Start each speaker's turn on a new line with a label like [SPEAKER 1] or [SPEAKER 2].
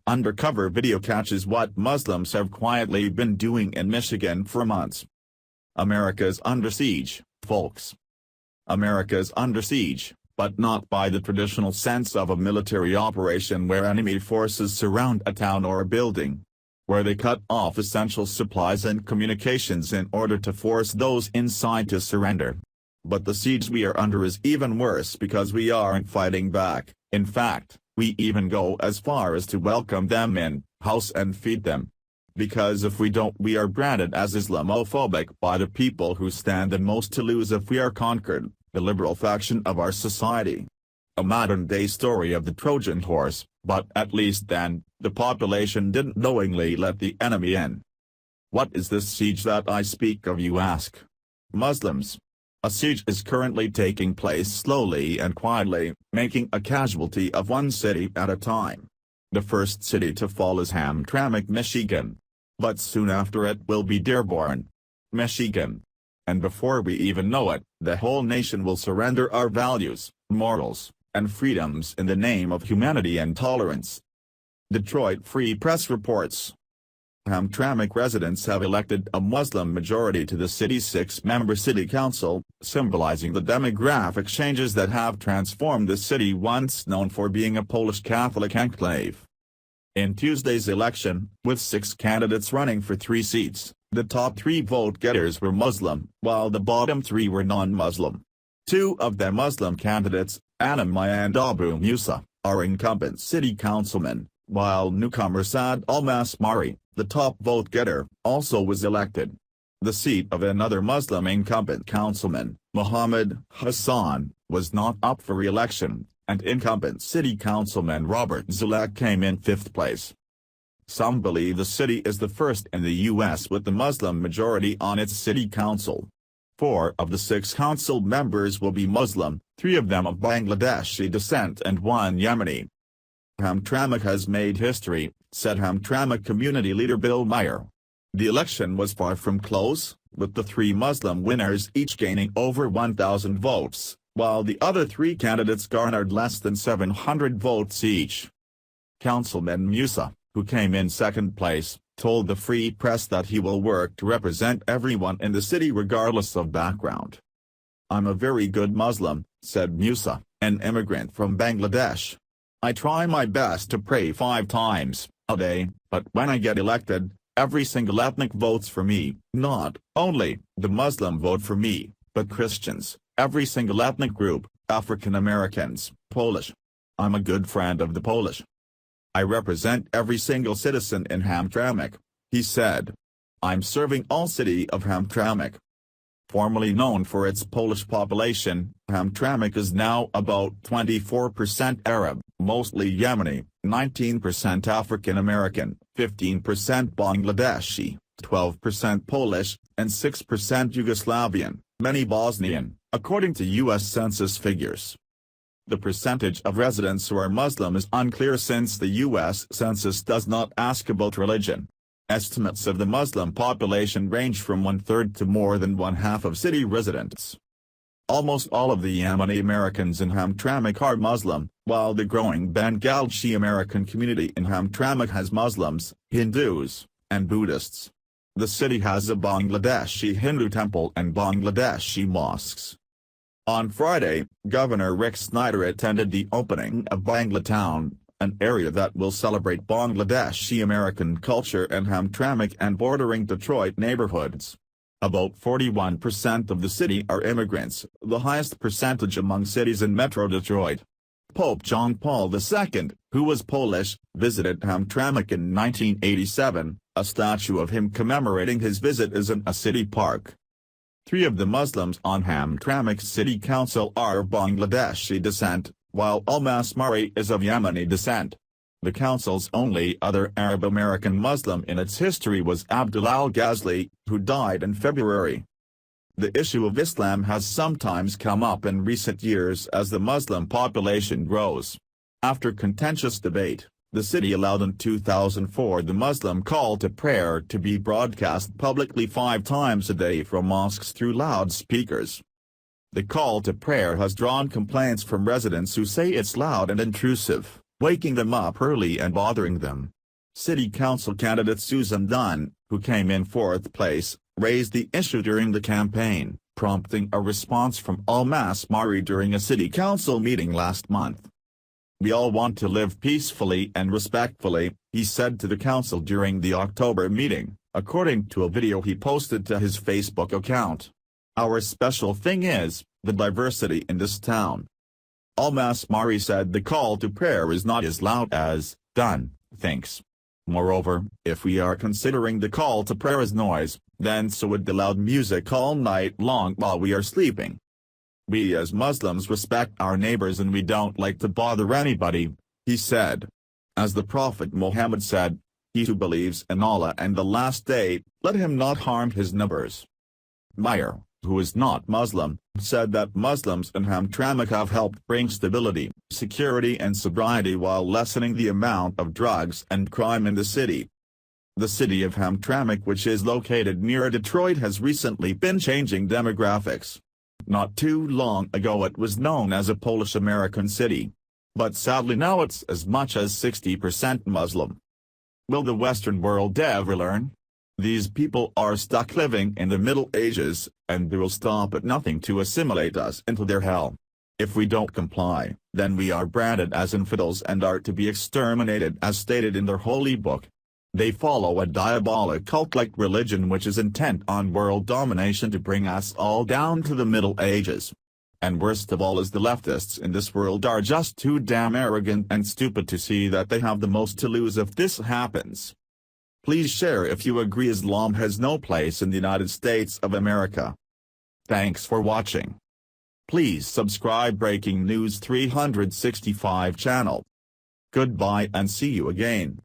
[SPEAKER 1] Undercover video catches what Muslims have quietly been doing in Michigan for months. America's under siege, folks. America's under siege, but not by the traditional sense of a military operation where enemy forces surround a town or a building, where they cut off essential supplies and communications in order to force those inside to surrender. But the siege we are under is even worse because we aren't fighting back. In fact, we even go as far as to welcome them in, house and feed them. Because if we don't, we are branded as Islamophobic by the people who stand the most to lose if we are conquered, the liberal faction of our society. A modern-day story of the Trojan horse, but at least then, the population didn't knowingly let the enemy in. What is this siege that I speak of, you ask? Muslims. A siege is currently taking place slowly and quietly, making a casualty of one city at a time. The first city to fall is Hamtramck, Michigan. But soon after it will be Dearborn, Michigan. And before we even know it, the whole nation will surrender our values, morals, and freedoms in the name of humanity and tolerance. Detroit Free Press reports. Hamtramck residents have elected a Muslim majority to the city's 6-member city council, symbolizing the demographic changes that have transformed the city once known for being a Polish Catholic enclave. In Tuesday's election, with 6 candidates running for 3 seats, the top 3 vote-getters were Muslim, while the bottom 3 were non-Muslim. 2 of the Muslim candidates, Anamaya and Abu Musa, are incumbent city councilmen, while newcomer Saad Al-Masmari, the top vote-getter, also was elected. The seat of another Muslim incumbent councilman, Muhammad Hassan, was not up for re-election, and incumbent city councilman Robert Zulek came in 5th place. Some believe the city is the first in the U.S. with the Muslim majority on its city council. 4 of the 6 council members will be Muslim, 3 of them of Bangladeshi descent and 1 Yemeni. Hamtramck has made history, said Hamtramck community leader Bill Meyer. The election was far from close, with the 3 Muslim winners each gaining over 1,000 votes, while the other 3 candidates garnered less than 700 votes each. Councilman Musa, who came in 2nd place, told the Free Press that he will work to represent everyone in the city regardless of background. "I'm a very good Muslim," said Musa, an immigrant from Bangladesh. "I try my best to pray 5 times a day, but when I get elected, every single ethnic votes for me, not only the Muslim vote for me, but Christians, every single ethnic group, African Americans, Polish. I'm a good friend of the Polish. I represent every single citizen in Hamtramck," he said. "I'm serving all city of Hamtramck." Formerly known for its Polish population, Hamtramck is now about 24% Arab, mostly Yemeni, 19% African American, 15% Bangladeshi, 12% Polish, and 6% Yugoslavian, many Bosnian, according to U.S. Census figures. The percentage of residents who are Muslim is unclear since the U.S. Census does not ask about religion. Estimates of the Muslim population range from 1/3 to more than 1/2 of city residents. Almost all of the Yemeni Americans in Hamtramck are Muslim, while the growing Bangladeshi American community in Hamtramck has Muslims, Hindus, and Buddhists. The city has a Bangladeshi Hindu temple and Bangladeshi mosques. On Friday, Governor Rick Snyder attended the opening of Banglatown, an area that will celebrate Bangladeshi American culture in Hamtramck and bordering Detroit neighborhoods. About 41% of the city are immigrants, the highest percentage among cities in Metro Detroit. Pope John Paul II, who was Polish, visited Hamtramck in 1987, a statue of him commemorating his visit is in a city park. 3 of the Muslims on Hamtramck City Council are of Bangladeshi descent, while Al-Masmari is of Yemeni descent. The council's only other Arab American Muslim in its history was Abdul al-Ghazali, who died in February. The issue of Islam has sometimes come up in recent years as the Muslim population grows. After contentious debate, the city allowed in 2004 the Muslim call to prayer to be broadcast publicly 5 times a day from mosques through loudspeakers. The call to prayer has drawn complaints from residents who say it's loud and intrusive, waking them up early and bothering them. City Council candidate Susan Dunn, who came in fourth place, raised the issue during the campaign, prompting a response from Almas Mari during a city council meeting last month. "We all want to live peacefully and respectfully," he said to the council during the October meeting, according to a video he posted to his Facebook account. "Our special thing is the diversity in this town." Almas Mari said the call to prayer is not as loud as Dunn thinks. Moreover, if we are considering the call to prayer as noise, then so would the loud music all night long while we are sleeping. "We as Muslims respect our neighbors and we don't like to bother anybody," he said. As the Prophet Muhammad said, "He who believes in Allah and the last day, let him not harm his neighbors." Meyer, who is not Muslim, said that Muslims in Hamtramck have helped bring stability, security and sobriety while lessening the amount of drugs and crime in the city. The city of Hamtramck, which is located near Detroit, has recently been changing demographics. Not too long ago it was known as a Polish-American city. But sadly now it's as much as 60% Muslim. Will the Western world ever learn? These people are stuck living in the Middle Ages, and they will stop at nothing to assimilate us into their hell. If we don't comply, then we are branded as infidels and are to be exterminated as stated in their holy book. They follow a diabolic cult-like religion which is intent on world domination to bring us all down to the Middle Ages. And worst of all is the leftists in this world are just too damn arrogant and stupid to see that they have the most to lose if this happens. Please share if you agree Islam has no place in the United States of America. Thanks for watching. Please subscribe Breaking News 365 channel. Goodbye and see you again.